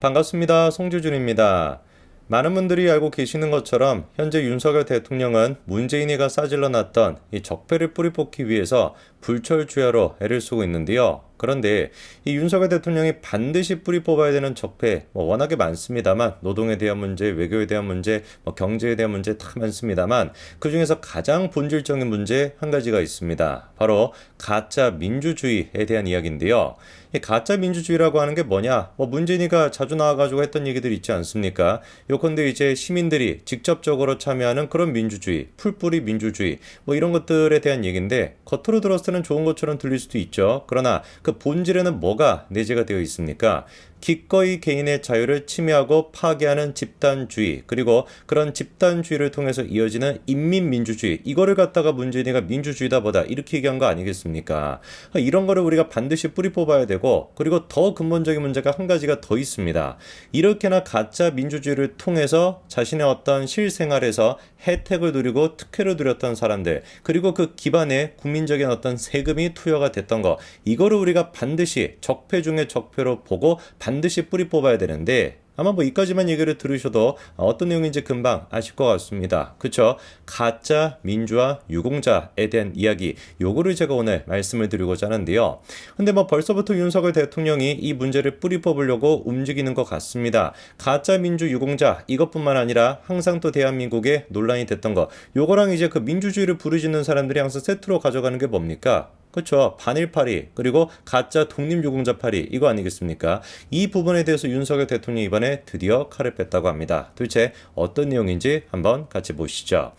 반갑습니다. 송주준입니다. 많은 분들이 알고 계시는 것처럼 현재 윤석열 대통령은 문재인이가 싸질러 놨던 이 적폐를 뿌리 뽑기 위해서 불철주야로 애를 쓰고 있는데요. 그런데 이 윤석열 대통령이 반드시 뿌리 뽑아야 되는 적폐 워낙에 많습니다만, 노동에 대한 문제, 외교에 대한 문제, 경제에 대한 문제 다 많습니다만, 그중에서 가장 본질적인 문제 한 가지가 있습니다. 바로 가짜 민주주의에 대한 이야기인데요. 이 가짜 민주주의라고 하는 게 뭐냐? 문재인이가 자주 나와가지고 했던 얘기들 있지 않습니까? 요컨대 이제 시민들이 직접적으로 참여하는 그런 민주주의, 풀뿌리 민주주의, 이런 것들에 대한 얘기인데, 겉으로 들었을 때는 좋은 것처럼 들릴 수도 있죠. 그러나 그 본질에는 뭐가 내재가 되어 있습니까? 기꺼이 개인의 자유를 침해하고 파괴하는 집단주의, 그리고 그런 집단주의를 통해서 이어지는 인민민주주의, 이거를 갖다가 문재인이가 민주주의다 보다 이렇게 얘기한 거 아니겠습니까? 이런 거를 우리가 반드시 뿌리 뽑아야 되고, 그리고 더 근본적인 문제가 한 가지가 더 있습니다. 이렇게나 가짜 민주주의를 통해서 자신의 어떤 실생활에서 혜택을 누리고 특혜를 누렸던 사람들, 그리고 그 기반에 국민적인 어떤 세금이 투여가 됐던 거, 이거를 우리가 반드시 적폐 중에 적폐로 보고 반드시 뿌리 뽑아야 되는데, 아마 이까지만 얘기를 들으셔도 어떤 내용인지 금방 아실 것 같습니다. 그쵸? 가짜 민주화 유공자에 대한 이야기, 요거를 제가 오늘 말씀을 드리고자 하는데요. 근데 벌써부터 윤석열 대통령이 이 문제를 뿌리 뽑으려고 움직이는 것 같습니다. 가짜 민주 유공자, 이것뿐만 아니라 항상 또 대한민국에 논란이 됐던 거, 요거랑 이제 그 민주주의를 부르짖는 사람들이 항상 세트로 가져가는 게 뭡니까? 그렇죠. 반일파리, 그리고 가짜 독립유공자파리, 이거 아니겠습니까? 이 부분에 대해서 윤석열 대통령이 이번에 드디어 칼을 뺐다고 합니다. 도대체 어떤 내용인지 한번 같이 보시죠.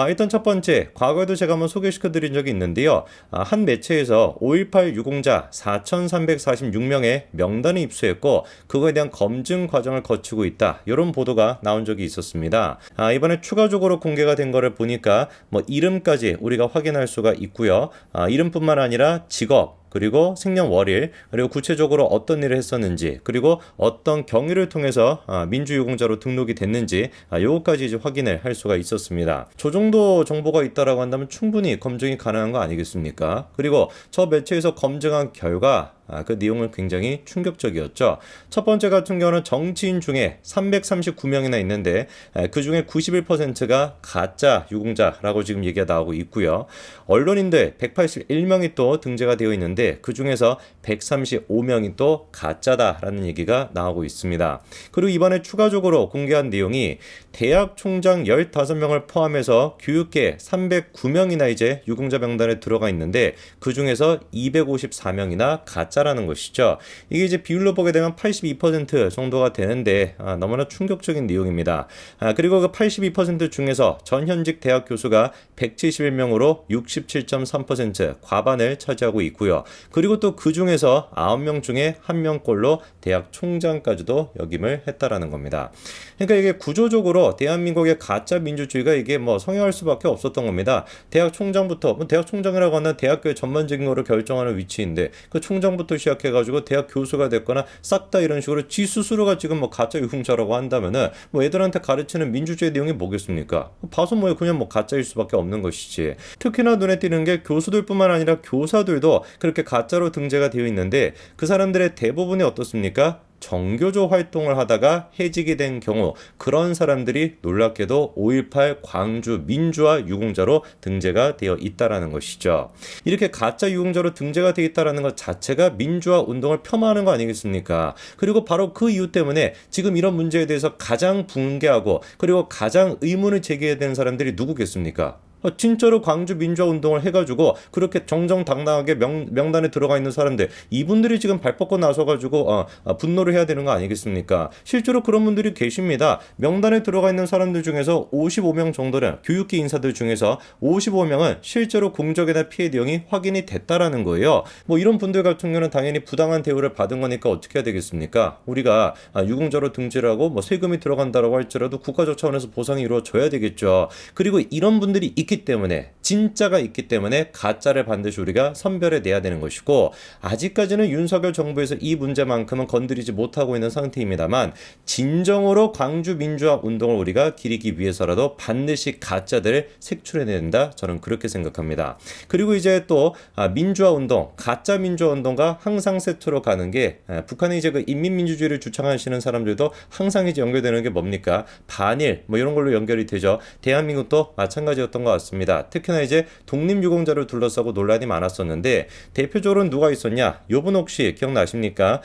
일단 첫 번째, 과거에도 제가 한번 소개시켜드린 적이 있는데요. 한 매체에서 5.18 유공자 4,346명의 명단을 입수했고, 그거에 대한 검증 과정을 거치고 있다, 이런 보도가 나온 적이 있었습니다. 이번에 추가적으로 공개가 된 거를 보니까 이름까지 우리가 확인할 수가 있고요. 이름뿐만 아니라 직업, 그리고 생년월일, 그리고 구체적으로 어떤 일을 했었는지, 그리고 어떤 경위를 통해서 민주유공자로 등록이 됐는지, 요거까지 이제 확인을 할 수가 있었습니다. 저 정도 정보가 있다라고 한다면 충분히 검증이 가능한 거 아니겠습니까? 그리고 저 매체에서 검증한 결과 그 내용은 굉장히 충격적이었죠. 첫 번째 같은 경우는 정치인 중에 339명이나 있는데, 그 중에 91%가 가짜 유공자라고 지금 얘기가 나오고 있고요. 언론인들 181명이 또 등재가 되어 있는데, 그 중에서 135명이 또 가짜다라는 얘기가 나오고 있습니다. 그리고 이번에 추가적으로 공개한 내용이 대학 총장 15명을 포함해서 교육계 309명이나 이제 유공자 명단에 들어가 있는데, 그 중에서 254명이나 가짜라는 것이죠. 이게 이제 비율로 보게 되면 82% 정도가 되는데, 너무나 충격적인 내용입니다. 그리고 그 82% 중에서 전현직 대학 교수가 171명으로 67.3% 과반을 차지하고 있고요. 그리고 또 그 중에서 9명 중에 1명꼴로 대학 총장까지도 역임을 했다라는 겁니다. 그러니까 이게 구조적으로 대한민국의 가짜 민주주의가 이게 성행할 수밖에 없었던 겁니다. 대학 총장부터, 대학 총장이라고 하는 대학교의 전반적인 거를 결정하는 위치인데, 그 총장부터 시작해가지고 대학 교수가 됐거나 싹 다 이런 식으로 지 스스로가 지금 가짜 유공자라고 한다면은 애들한테 가르치는 민주주의 내용이 뭐겠습니까? 봐서 그냥 가짜일 수밖에 없는 것이지. 특히나 눈에 띄는 게 교수들뿐만 아니라 교사들도 그렇게 가짜로 등재가 되어 있는데, 그 사람들의 대부분이 어떻습니까? 정교조 활동을 하다가 해직이 된 경우, 그런 사람들이 놀랍게도 5.18 광주 민주화 유공자로 등재가 되어 있다라는 것이죠. 이렇게 가짜 유공자로 등재가 되어 있다라는 것 자체가 민주화 운동을 폄하하는 거 아니겠습니까? 그리고 바로 그 이유 때문에 지금 이런 문제에 대해서 가장 붕괴하고, 그리고 가장 의문을 제기해야 되는 사람들이 누구겠습니까? 진짜로 광주 민주화 운동을 해가지고 그렇게 정정당당하게 명단에 들어가 있는 사람들, 이분들이 지금 발 뻗고 나서가지고 분노를 해야 되는 거 아니겠습니까? 실제로 그런 분들이 계십니다. 명단에 들어가 있는 사람들 중에서 55명 정도는, 교육계 인사들 중에서 55명은 실제로 공적에 대한 피해 내용이 확인이 됐다라는 거예요. 이런 분들 같은 경우는 당연히 부당한 대우를 받은 거니까 어떻게 해야 되겠습니까? 우리가 유공자로 등재를 하고 세금이 들어간다라고 할지라도 국가적 차원에서 보상이 이루어져야 되겠죠. 그리고 이런 분들이 있기 있기 때문에, 진짜가 있기 때문에 가짜를 반드시 우리가 선별해내야 되는 것이고, 아직까지는 윤석열 정부에서 이 문제만큼은 건드리지 못하고 있는 상태입니다만, 진정으로 광주 민주화 운동을 우리가 기리기 위해서라도 반드시 가짜들을 색출해내야 된다, 저는 그렇게 생각합니다. 그리고 이제 또 민주화 운동, 가짜 민주화 운동과 항상 세트로 가는 게, 북한의 이제 그 인민민주주의를 주창하시는 사람들도 항상 이제 연결되는 게 뭡니까? 반일 뭐 이런 걸로 연결이 되죠. 대한민국도 마찬가지였던 것 같습니다. 특히나 이제 독립유공자를 둘러싸고 논란이 많았었는데, 대표적으로는 누가 있었냐? 요분 혹시 기억나십니까?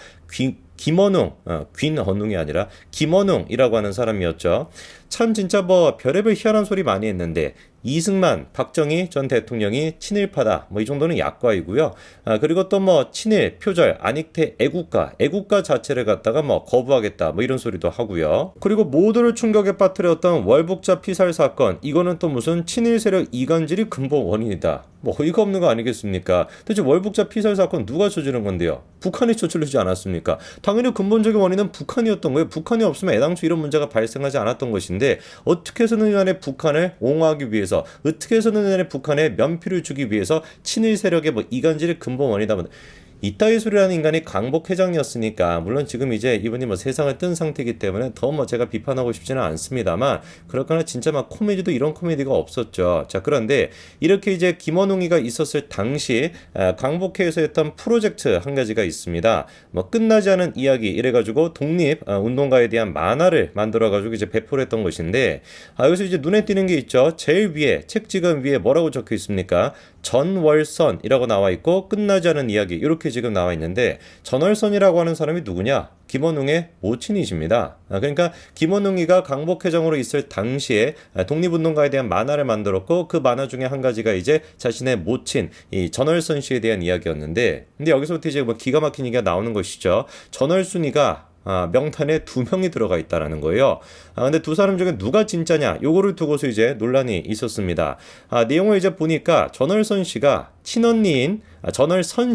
김원웅, 균원웅이 아니라 김원웅이라고 하는 사람이었죠. 참 진짜 뭐 별의별 희한한 소리 많이 했는데, 이승만, 박정희 전 대통령이 친일파다, 뭐 이 정도는 약과이고요. 그리고 또 뭐 친일, 표절, 안익태, 애국가 자체를 갖다가 뭐 거부하겠다, 뭐 이런 소리도 하고요. 그리고 모두를 충격에 빠뜨렸던 월북자 피살 사건, 이거는 또 무슨 친일 세력 이간질이 근본 원인이다, 뭐 어이가 없는 거 아니겠습니까? 도대체 월북자 피살 사건 누가 저지른 건데요? 북한이 저지르지 않았습니까? 당연히 근본적인 원인은 북한이었던 거예요. 북한이 없으면 애당초 이런 문제가 발생하지 않았던 것인데, 어떻게 해서든 간에 북한을 옹호하기 위해서, 어떻게 해서든 간에 북한에 면피를 주기 위해서 친일 세력의 뭐 이간질이 근본 원이다, 이따위 소리라는 인간이 강복회장이었으니까, 물론 지금 이제 이분이 뭐 세상을 뜬 상태이기 때문에 더 뭐 제가 비판하고 싶지는 않습니다만, 그렇거나 진짜 막 코미디도 이런 코미디가 없었죠. 자, 그런데 이렇게 이제 김원웅이가 있었을 당시 강복회에서 했던 프로젝트 한 가지가 있습니다. 뭐 끝나지 않은 이야기 이래가지고 독립 운동가에 대한 만화를 만들어가지고 이제 배포를 했던 것인데, 여기서 이제 눈에 띄는 게 있죠. 제일 위에 책지금 위에 뭐라고 적혀 있습니까? 전월선이라고 나와 있고, 끝나지 않은 이야기 이렇게 지금 나와 있는데, 전월선이라고 하는 사람이 누구냐? 김원웅의 모친이십니다. 그러니까 김원웅이가 강복회장으로 있을 당시에 독립운동가에 대한 만화를 만들었고, 그 만화 중에 한 가지가 이제 자신의 모친 이 전월선 씨에 대한 이야기였는데, 근데 여기서부터 이제 뭐 기가 막힌 얘기가 나오는 것이죠. 전월순이가 명단에 2명이 들어가 있다라는 거예요. 근데 두 사람 중에 누가 진짜냐? 요거를 두고서 이제 논란이 있었습니다. 내용을 이제 보니까 전월선 씨가 친언니인 전월순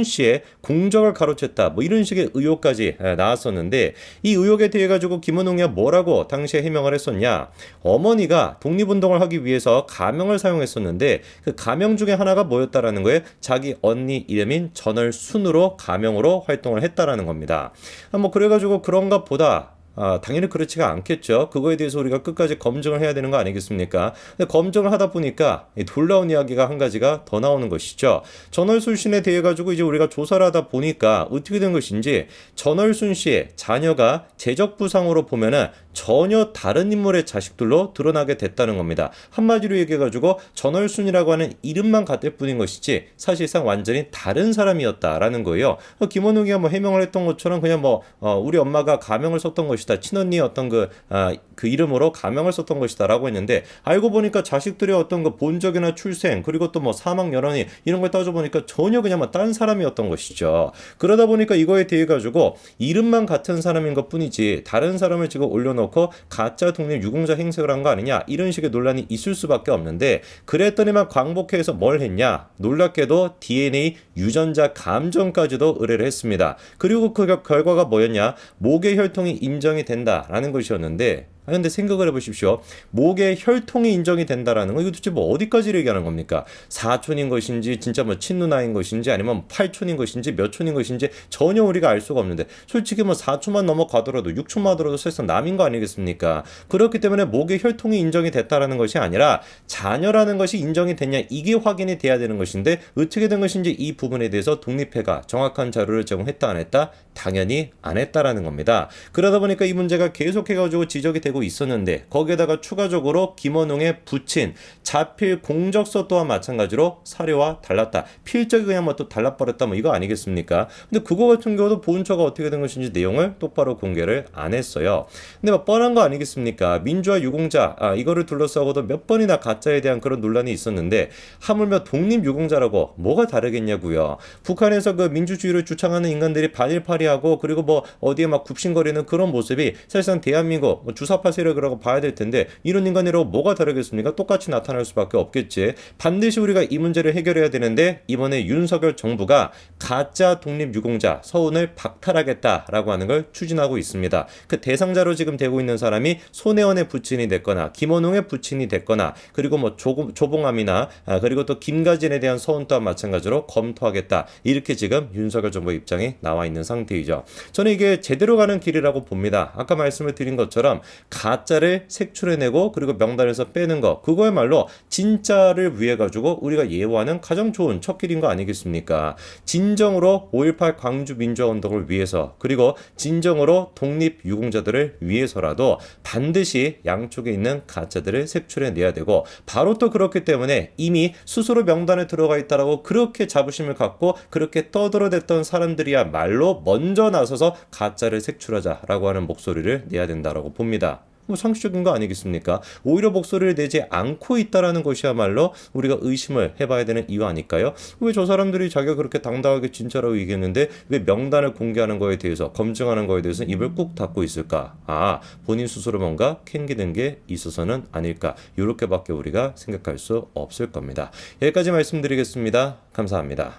씨의 공적을 가로챘다, 뭐 이런 식의 의혹까지 나왔었는데, 이 의혹에 대해 가지고 김원웅이 뭐라고 당시에 해명을 했었냐? 어머니가 독립운동을 하기 위해서 가명을 사용했었는데, 그 가명 중에 하나가 뭐였다라는 거예요? 자기 언니 이름인 전월순으로 가명으로 활동을 했다라는 겁니다. 뭐 그래가지고 그런가 보다. 당연히 그렇지가 않겠죠. 그거에 대해서 우리가 끝까지 검증을 해야 되는 거 아니겠습니까? 근데 검증을 하다 보니까 놀라운 이야기가 한 가지가 더 나오는 것이죠. 전월순 씨에 대해 가지고 이제 우리가 조사를 하다 보니까 어떻게 된 것인지, 전월순 씨의 자녀가 재적부상으로 보면은 전혀 다른 인물의 자식들로 드러나게 됐다는 겁니다. 한마디로 얘기해가지고 전월순이라고 하는 이름만 같을 뿐인 것이지 사실상 완전히 다른 사람이었다라는 거예요. 김원웅이가 뭐 해명을 했던 것처럼 그냥 뭐 우리 엄마가 가명을 썼던 것이다, 친언니의 어떤 그 이름으로 가명을 썼던 것이다라고 했는데, 알고 보니까 자식들의 어떤 그 본적이나 출생, 그리고 또 뭐 사망 연원이 이런 걸 따져보니까 전혀 그냥 뭐 딴 사람이었던 것이죠. 그러다 보니까 이거에 대해 가지고 이름만 같은 사람인 것 뿐이지 다른 사람을 지금 올려놓고 가짜 독립 유공자 행색을 한 거 아니냐, 이런 식의 논란이 있을 수밖에 없는데, 그랬더니만 광복회에서 뭘 했냐? 놀랍게도 DNA 유전자 감정까지도 의뢰를 했습니다. 그리고 그 결과가 뭐였냐? 목의 혈통이 인정이 된다라는 것이었는데, 근데 생각을 해보십시오. 목에 혈통이 인정이 된다라는 거, 이거 도대체 뭐 어디까지 얘기하는 겁니까? 사촌인 것인지, 진짜 뭐 친누나인 것인지, 아니면 8촌인 것인지, 몇 촌인 것인지 전혀 우리가 알 수가 없는데, 솔직히 뭐 4촌만 넘어가더라도 6촌만 하더라도 사실상 남인 거 아니겠습니까? 그렇기 때문에 목의 혈통이 인정이 됐다라는 것이 아니라 자녀라는 것이 인정이 됐냐, 이게 확인이 돼야 되는 것인데, 어떻게 된 것인지 이 부분에 대해서 독립회가 정확한 자료를 제공했다 안 했다? 당연히 안 했다라는 겁니다. 그러다 보니까 이 문제가 계속해가지고 지적이 되고 있었는데, 거기에다가 추가적으로 김원웅의 부친 자필 공적서 또한 마찬가지로 사료와 달랐다, 필적이 그냥 뭐 또 달라버렸다, 뭐 이거 아니겠습니까? 근데 그거 같은 경우도 보훈처가 어떻게 된 것인지 내용을 똑바로 공개를 안 했어요. 근데 뭐 뻔한 거 아니겠습니까? 민주화 유공자 이거를 둘러싸고도 몇 번이나 가짜에 대한 그런 논란이 있었는데, 하물며 독립 유공자라고 뭐가 다르겠냐고요. 북한에서 그 민주주의를 주창하는 인간들이 반일파리하고, 그리고 뭐 어디에 막 굽신거리는 그런 모습이 사실상 대한민국 주사 적합한 세력이라고 봐야 될 텐데 이런 인간이라고 뭐가 다르겠습니까? 똑같이 나타날 수밖에 없겠지. 반드시 우리가 이 문제를 해결해야 되는데 이번에 윤석열 정부가 가짜 독립유공자 서훈을 박탈하겠다라고 하는 걸 추진하고 있습니다. 그 대상자로 지금 되고 있는 사람이 손혜원의 부친이 됐거나 김원웅의 부친이 됐거나 그리고 뭐 조봉암이나 그리고 또 김가진에 대한 서훈 또한 마찬가지로 검토하겠다. 이렇게 지금 윤석열 정부 입장이 나와 있는 상태이죠. 저는 이게 제대로 가는 길이라고 봅니다. 아까 말씀을 드린 것처럼 가짜를 색출해내고 그리고 명단에서 빼는 거 그거야말로 진짜를 위해 가지고 우리가 예우하는 가장 좋은 첫 길인 거 아니겠습니까? 진정으로 5.18 광주 민주화운동을 위해서 그리고 진정으로 독립유공자들을 위해서라도 반드시 양쪽에 있는 가짜들을 색출해내야 되고 바로 또 그렇기 때문에 이미 스스로 명단에 들어가 있다라고 그렇게 자부심을 갖고 그렇게 떠들어댔던 사람들이야말로 먼저 나서서 가짜를 색출하자라고 하는 목소리를 내야 된다라고 봅니다. 뭐 상식적인 거 아니겠습니까? 오히려 목소리를 내지 않고 있다라는 것이야말로 우리가 의심을 해봐야 되는 이유 아닐까요? 왜 저 사람들이 자기가 그렇게 당당하게 진짜라고 얘기했는데 왜 명단을 공개하는 거에 대해서 검증하는 거에 대해서 입을 꾹 닫고 있을까? 본인 스스로 뭔가 캥기는 게 있어서는 아닐까? 이렇게밖에 우리가 생각할 수 없을 겁니다. 여기까지 말씀드리겠습니다. 감사합니다.